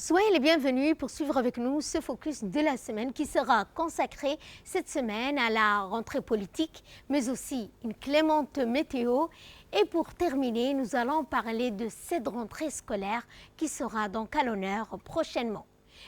Soyez les bienvenus pour suivre avec nous ce focus de la semaine qui sera consacré cette semaine à la rentrée politique, mais aussi une clémente météo. Et pour terminer, nous allons parler de cette rentrée scolaire qui sera donc à l'honneur prochainement.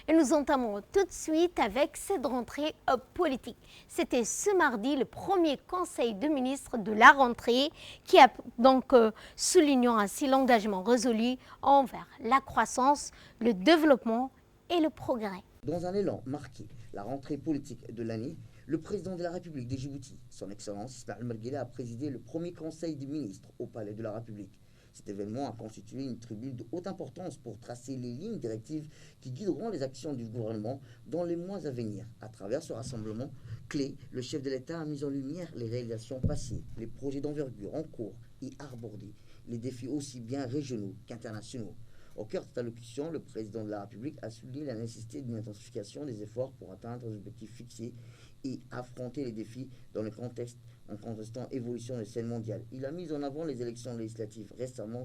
Et nous entamons tout de suite avec cette rentrée politique. C'était ce mardi le premier conseil de ministres de la rentrée qui a donc soulignant ainsi l'engagement résolu envers la croissance, le développement et le progrès. Dans un élan marqué la rentrée politique de l'année, le président de la République de Djibouti, son Excellence Ismaël Omar Guelleh, a présidé le premier conseil des ministres au Palais de la République. Cet événement a constitué une tribune de haute importance pour tracer les lignes directives qui guideront les actions du gouvernement dans les mois à venir. À travers ce rassemblement clé, le chef de l'État a mis en lumière les réalisations passées, les projets d'envergure en cours et a abordé les défis aussi bien régionaux qu'internationaux. Au cœur de cette allocution, le président de la République a souligné la nécessité d'une intensification des efforts pour atteindre les objectifs fixés et affronter les défis dans le contexte en contestant l'évolution des scènes mondiales. Il a mis en avant les élections législatives récemment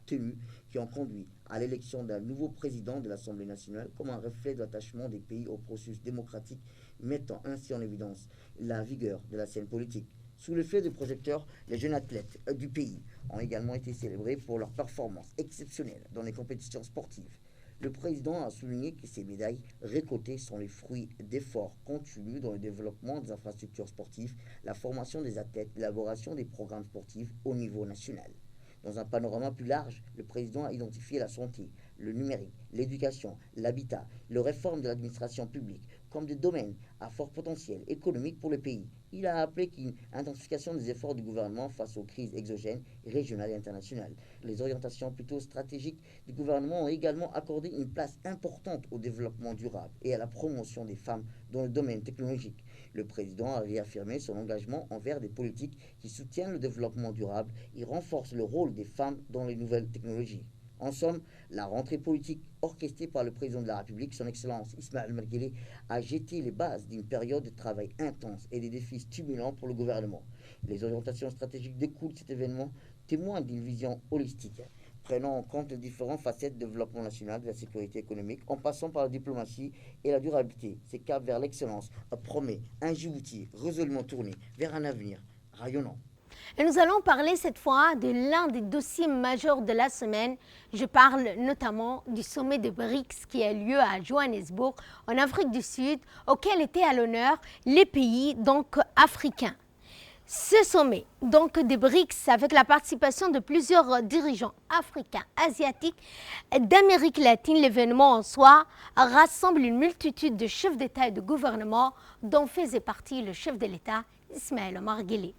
tenues qui ont conduit à l'élection d'un nouveau président de l'Assemblée nationale comme un reflet de l'attachement des pays au processus démocratique, mettant ainsi en évidence la vigueur de la scène politique. Sous le feu des projecteurs, les jeunes athlètes du pays ont également été célébrés pour leurs performances exceptionnelles dans les compétitions sportives. Le président a souligné que ces médailles récoltées sont les fruits d'efforts continus dans le développement des infrastructures sportives, la formation des athlètes, l'élaboration des programmes sportifs au niveau national. Dans un panorama plus large, le président a identifié la santé, le numérique, l'éducation, l'habitat, la réforme de l'administration publique comme des domaines à fort potentiel économique pour le pays. Il a appelé qu'une intensification des efforts du gouvernement face aux crises exogènes, régionales et internationales. Les orientations plutôt stratégiques du gouvernement ont également accordé une place importante au développement durable et à la promotion des femmes dans le domaine technologique. Le président a réaffirmé son engagement envers des politiques qui soutiennent le développement durable et renforcent le rôle des femmes dans les nouvelles technologies. En somme, la rentrée politique orchestrée par le président de la République, son Excellence Ismaël Omar Guelleh, a jeté les bases d'une période de travail intense et des défis stimulants pour le gouvernement. Les orientations stratégiques découlent de cet événement témoignent d'une vision holistique, prenant en compte les différentes facettes du développement national, de la sécurité économique, en passant par la diplomatie et la durabilité. Ces caps vers l'excellence promet un Djibouti résolument tourné vers un avenir rayonnant. Et nous allons parler cette fois de l'un des dossiers majeurs de la semaine. Je parle notamment du sommet de BRICS qui a lieu à Johannesburg, en Afrique du Sud, auquel étaient à l'honneur les pays donc africains. Ce sommet donc des BRICS, avec la participation de plusieurs dirigeants africains, asiatiques, d'Amérique latine, l'événement en soi rassemble une multitude de chefs d'État et de gouvernement dont faisait partie le chef de l'État Ismaël Omar Guelleh.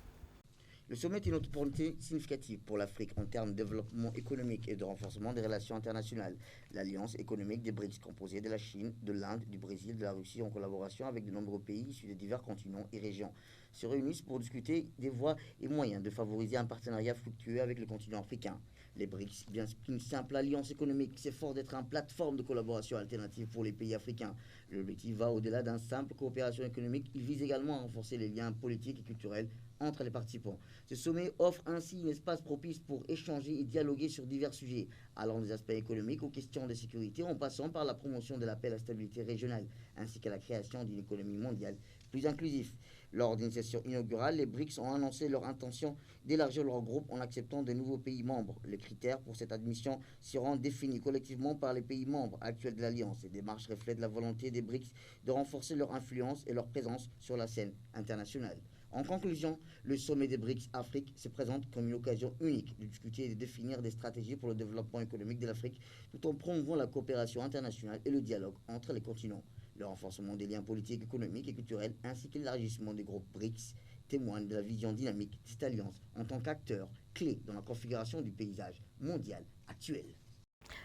Le sommet est une opportunité significative pour l'Afrique en termes de développement économique et de renforcement des relations internationales. L'alliance économique des BRICS, composée de la Chine, de l'Inde, du Brésil, de la Russie, en collaboration avec de nombreux pays issus de divers continents et régions, se réunissent pour discuter des voies et moyens de favoriser un partenariat fructueux avec le continent africain. Les BRICS, bien qu'une simple alliance économique, s'efforce d'être une plateforme de collaboration alternative pour les pays africains. L'objectif va au-delà d'une simple coopération économique. Il vise également à renforcer les liens politiques et culturels entre les participants. Ce sommet offre ainsi un espace propice pour échanger et dialoguer sur divers sujets, allant des aspects économiques aux questions de sécurité, en passant par la promotion de la paix et la stabilité régionale, ainsi qu'à la création d'une économie mondiale plus inclusive. Lors d'une session inaugurale, les BRICS ont annoncé leur intention d'élargir leur groupe en acceptant de nouveaux pays membres. Les critères pour cette admission seront définis collectivement par les pays membres actuels de l'Alliance. Ces démarches reflètent la volonté des BRICS de renforcer leur influence et leur présence sur la scène internationale. En conclusion, le sommet des BRICS Afrique se présente comme une occasion unique de discuter et de définir des stratégies pour le développement économique de l'Afrique, tout en promouvant la coopération internationale et le dialogue entre les continents. Le renforcement des liens politiques, économiques et culturels, ainsi que l'élargissement des groupes BRICS, témoignent de la vision dynamique de cette alliance en tant qu'acteur clé dans la configuration du paysage mondial actuel.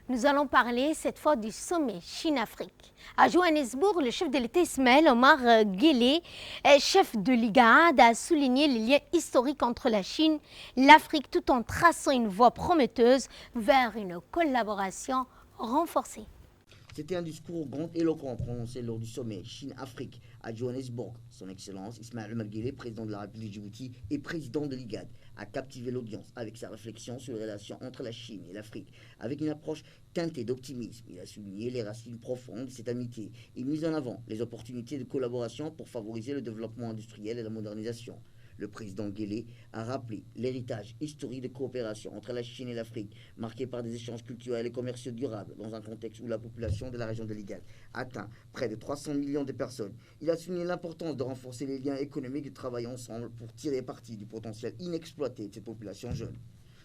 Nous allons parler cette fois du sommet Chine-Afrique. À Johannesburg, le chef de l'État Ismaël Omar Guelleh, chef de l'IGAD, a souligné les liens historiques entre la Chine et l'Afrique tout en traçant une voie prometteuse vers une collaboration renforcée. C'était un discours grand et éloquent prononcé lors du sommet Chine-Afrique à Johannesburg. Son Excellence Ismaël Omar Guelleh, président de la République de Djibouti et président de l'IGAD, a captivé l'audience avec sa réflexion sur les relations entre la Chine et l'Afrique, avec une approche teintée d'optimisme. Il a souligné les racines profondes de cette amitié et mis en avant les opportunités de collaboration pour favoriser le développement industriel et la modernisation. Le président Guelleh a rappelé l'héritage historique de coopération entre la Chine et l'Afrique, marqué par des échanges culturels et commerciaux durables, dans un contexte où la population de la région de l'IGAD atteint près de 300 millions de personnes. Il a souligné l'importance de renforcer les liens économiques et de travailler ensemble pour tirer parti du potentiel inexploité de cette population jeune.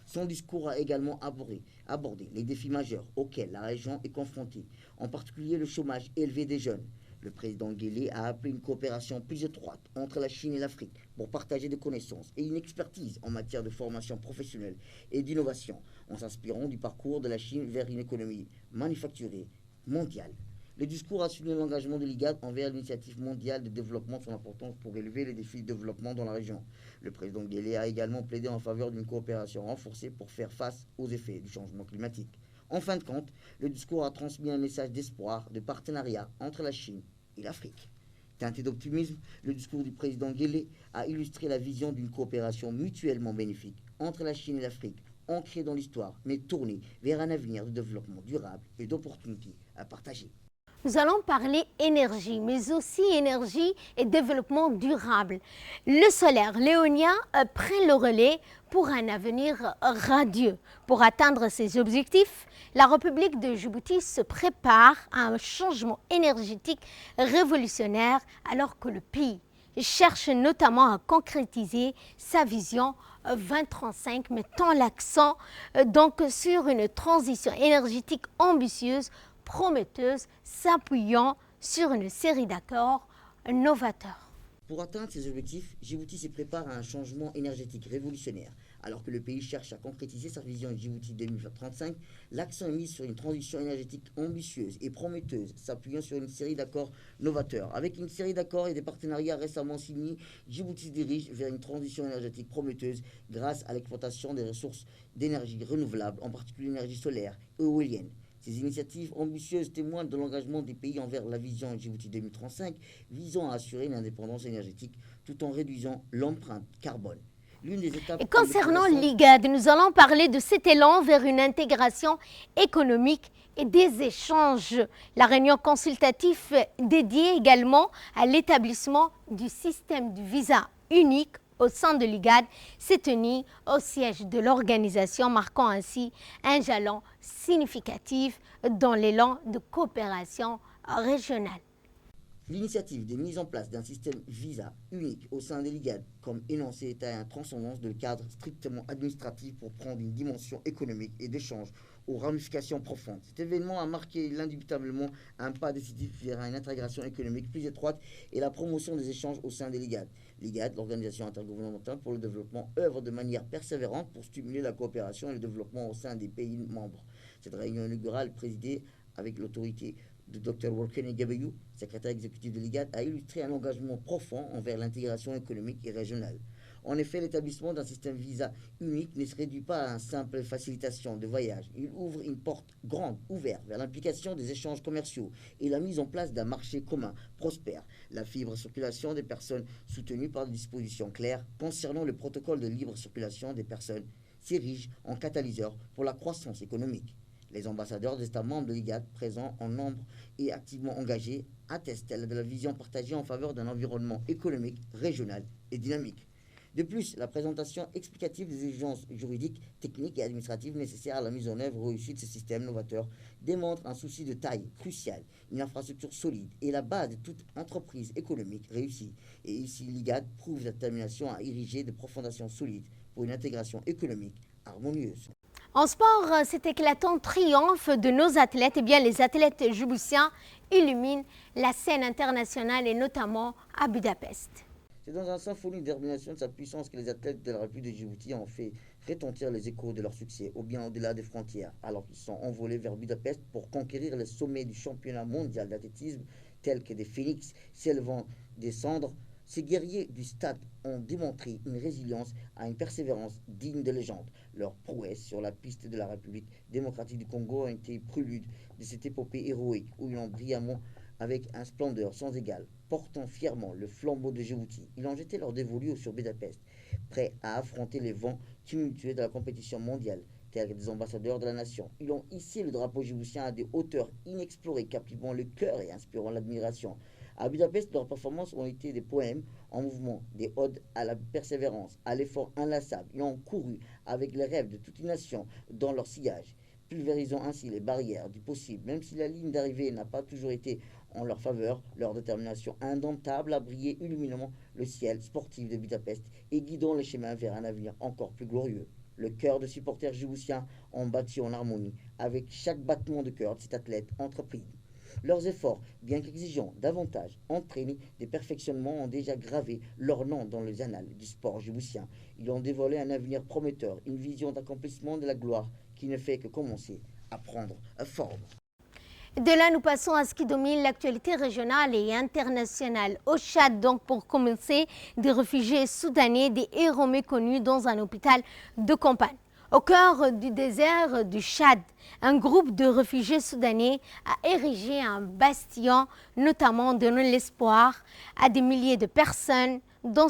Son discours a également abordé les défis majeurs auxquels la région est confrontée, en particulier le chômage élevé des jeunes. Le président Guelleh a appelé une coopération plus étroite entre la Chine et l'Afrique pour partager des connaissances et une expertise en matière de formation professionnelle et d'innovation, en s'inspirant du parcours de la Chine vers une économie manufacturée mondiale. Le discours a souligné l'engagement de l'IGAD envers l'initiative mondiale de développement, son importance pour élever les défis de développement dans la région. Le président Guelleh a également plaidé en faveur d'une coopération renforcée pour faire face aux effets du changement climatique. En fin de compte, le discours a transmis un message d'espoir, de partenariat entre la Chine et l'Afrique. Teinté d'optimisme, le discours du président Guelleh a illustré la vision d'une coopération mutuellement bénéfique entre la Chine et l'Afrique, ancrée dans l'histoire, mais tournée vers un avenir de développement durable et d'opportunités à partager. Nous allons parler énergie, mais aussi énergie et développement durable. Le solaire, l'éolien prennent le relais pour un avenir radieux. Pour atteindre ces objectifs, la République de Djibouti se prépare à un changement énergétique révolutionnaire alors que le pays cherche notamment à concrétiser sa vision 2035, mettant l'accent donc sur une transition énergétique ambitieuse, prometteuse, s'appuyant sur une série d'accords novateurs. Pour atteindre ces objectifs, Djibouti se prépare à un changement énergétique révolutionnaire. Alors que le pays cherche à concrétiser sa vision Djibouti 2035, l'accent est mis sur une transition énergétique ambitieuse et prometteuse, s'appuyant sur une série d'accords novateurs. Avec une série d'accords et des partenariats récemment signés, Djibouti se dirige vers une transition énergétique prometteuse grâce à l'exploitation des ressources d'énergie renouvelables, en particulier l'énergie solaire et éolienne. Ces initiatives ambitieuses témoignent de l'engagement des pays envers la vision Djibouti 2035 visant à assurer une indépendance énergétique tout en réduisant l'empreinte carbone. Et concernant l'IGAD, nous allons parler de cet élan vers une intégration économique et des échanges. La réunion consultative dédiée également à l'établissement du système du visa unique au sein de l'IGAD s'est tenue au siège de l'organisation, marquant ainsi un jalon significatif dans l'élan de coopération régionale. L'initiative de mise en place d'un système visa unique au sein de l'IGAD, comme énoncé, est à une transcendance de cadre strictement administratif pour prendre une dimension économique et d'échange aux ramifications profondes. Cet événement a marqué indubitablement un pas décisif vers une intégration économique plus étroite et la promotion des échanges au sein de l'IGAD. L'IGAD, l'Organisation intergouvernementale pour le développement, œuvre de manière persévérante pour stimuler la coopération et le développement au sein des pays membres. Cette réunion inaugurale, présidée avec l'autorité de Dr Wolkeni Gabayou, secrétaire exécutif de l'IGAD, a illustré un engagement profond envers l'intégration économique et régionale. En effet, l'établissement d'un système visa unique ne se réduit pas à une simple facilitation de voyage. Il ouvre une porte grande, ouverte vers l'implication des échanges commerciaux et la mise en place d'un marché commun prospère. La libre circulation des personnes soutenue par des dispositions claires concernant le protocole de libre circulation des personnes s'érige en catalyseur pour la croissance économique. Les ambassadeurs des États membres de l'IGAD, présents en nombre et activement engagés, attestent de la vision partagée en faveur d'un environnement économique, régional et dynamique. De plus, la présentation explicative des exigences juridiques, techniques et administratives nécessaires à la mise en œuvre réussie de ce système novateur démontre un souci de taille crucial, une infrastructure solide et la base de toute entreprise économique réussie. Et ici, l'IGAD prouve sa détermination à ériger des fondations solides pour une intégration économique harmonieuse. En sport, cet éclatant triomphe de nos athlètes, eh bien, les athlètes djiboutiens illuminent la scène internationale et notamment à Budapest. C'est dans un symphonie de détermination de sa puissance que les athlètes de la République de Djibouti ont fait retentir les échos de leur succès, ou bien au-delà des frontières, alors qu'ils sont envolés vers Budapest pour conquérir les sommets du championnat mondial d'athlétisme, tels que des phénix s'élevant des cendres, Ces guerriers du stade ont démontré une résilience à une persévérance digne de légende. Leurs prouesses sur la piste de la République démocratique du Congo ont été prélude de cette épopée héroïque où ils ont brillamment avec un splendeur sans égale, portant fièrement le flambeau de Djibouti. Ils ont jeté leur dévolu sur Budapest, prêts à affronter les vents tumultueux de la compétition mondiale, tels des ambassadeurs de la nation. Ils ont hissé le drapeau djiboutien à des hauteurs inexplorées, captivant le cœur et inspirant l'admiration. À Budapest, leurs performances ont été des poèmes en mouvement, des odes à la persévérance, à l'effort inlassable. Ils ont couru avec les rêves de toute une nation dans leur sillage, pulvérisant ainsi les barrières du possible. Même si la ligne d'arrivée n'a pas toujours été en leur faveur, leur détermination indomptable a brillé illuminant le ciel sportif de Budapest et guidant les chemins vers un avenir encore plus glorieux. Le cœur de supporters djiboutiens ont battu en harmonie avec chaque battement de cœur de cet athlète entrepris. Leurs efforts, bien qu'exigeants davantage, entraînés des perfectionnements, ont déjà gravé leur nom dans les annales du sport djiboutien. Ils ont dévoilé un avenir prometteur, une vision d'accomplissement de la gloire qui ne fait que commencer à prendre forme. De là, nous passons à ce qui domine l'actualité régionale et internationale. Au Tchad, donc, pour commencer, des réfugiés soudanais, des héros méconnus dans un hôpital de campagne. Au cœur du désert du Tchad, un groupe de réfugiés soudanais a érigé un bastion, notamment donnant l'espoir à des milliers de personnes dans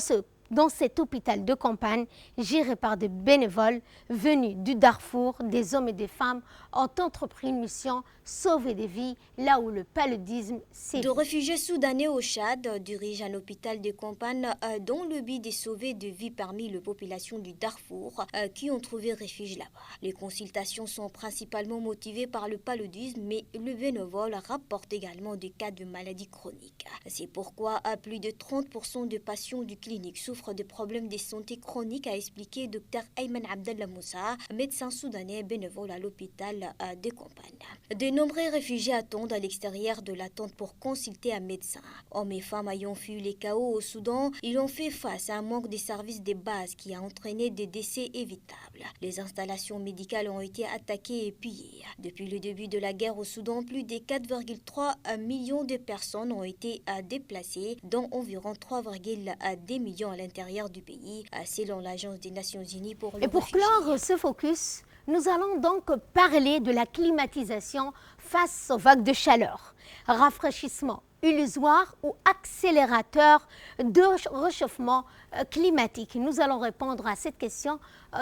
cet hôpital de campagne géré par des bénévoles venus du Darfour. Des hommes et des femmes ont entrepris une mission, sauver des vies là où le paludisme sévit. De réfugiés soudanais au Tchad dirigent un hôpital de campagne dont le but est de sauver des vies parmi la population du Darfour qui ont trouvé refuge là-bas. Les consultations sont principalement motivées par le paludisme, mais le bénévole rapporte également des cas de maladies chroniques. C'est pourquoi plus de 30% de patients du clinique souffrent de problèmes de santé chroniques, a expliqué Dr Ayman Abdallah Moussa, médecin soudanais bénévole à l'hôpital de campagne. De nombreux réfugiés attendent à l'extérieur de la tente pour consulter un médecin. Hommes et femmes ayant fui les chaos au Soudan, ils ont fait face à un manque de services de base qui a entraîné des décès évitables. Les installations médicales ont été attaquées et pillées. Depuis le début de la guerre au Soudan, plus de 4,3 millions de personnes ont été déplacées, dont environ 3,2 millions à l'intérieur du pays, selon l'Agence des Nations Unies pour les réfugiés. Et pour clore ce focus, nous allons donc parler de la climatisation face aux vagues de chaleur. Rafraîchissement illusoire ou accélérateur de réchauffement climatique? Nous allons répondre à cette question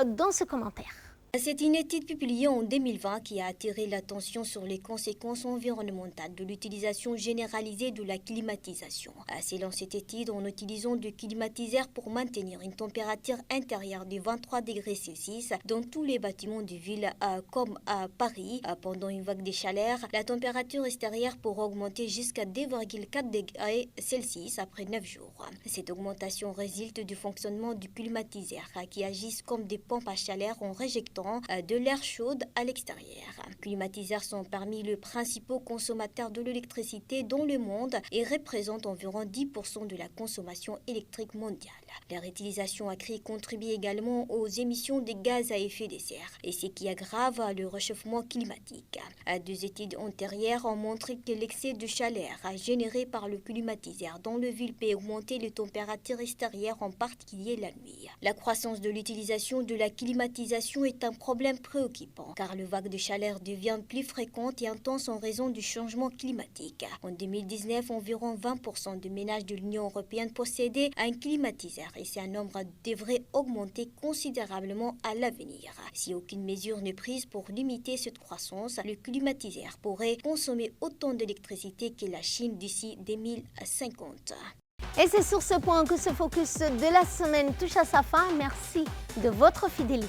dans ce commentaire. C'est une étude publiée en 2020 qui a attiré l'attention sur les conséquences environnementales de l'utilisation généralisée de la climatisation. Selon cette étude, en utilisant des climatiseurs pour maintenir une température intérieure de 23 degrés Celsius dans tous les bâtiments de ville comme à Paris, pendant une vague de chaleur, la température extérieure pourra augmenter jusqu'à 2,4 degrés Celsius après 9 jours. Cette augmentation résulte du fonctionnement du climatiseur qui agissent comme des pompes à chaleur en réjectant de l'air chaud à l'extérieur. Les climatiseurs sont parmi les principaux consommateurs de l'électricité dans le monde et représentent environ 10% de la consommation électrique mondiale. Leur utilisation accrue contribue également aux émissions de gaz à effet de serre, et ce qui aggrave le réchauffement climatique. Deux études antérieures ont montré que l'excès de chaleur généré par le climatiseur dans le ville peut augmenter les températures extérieures, en particulier la nuit. La croissance de l'utilisation de la climatisation est un problème préoccupant, car le vague de chaleur devient plus fréquente et intense en raison du changement climatique. En 2019, environ 20% des ménages de l'Union européenne possédaient un climatiseur et ce nombre devrait augmenter considérablement à l'avenir. Si aucune mesure n'est prise pour limiter cette croissance, le climatiseur pourrait consommer autant d'électricité que la Chine d'ici 2050. Et c'est sur ce point que ce focus de la semaine touche à sa fin. Merci de votre fidélité.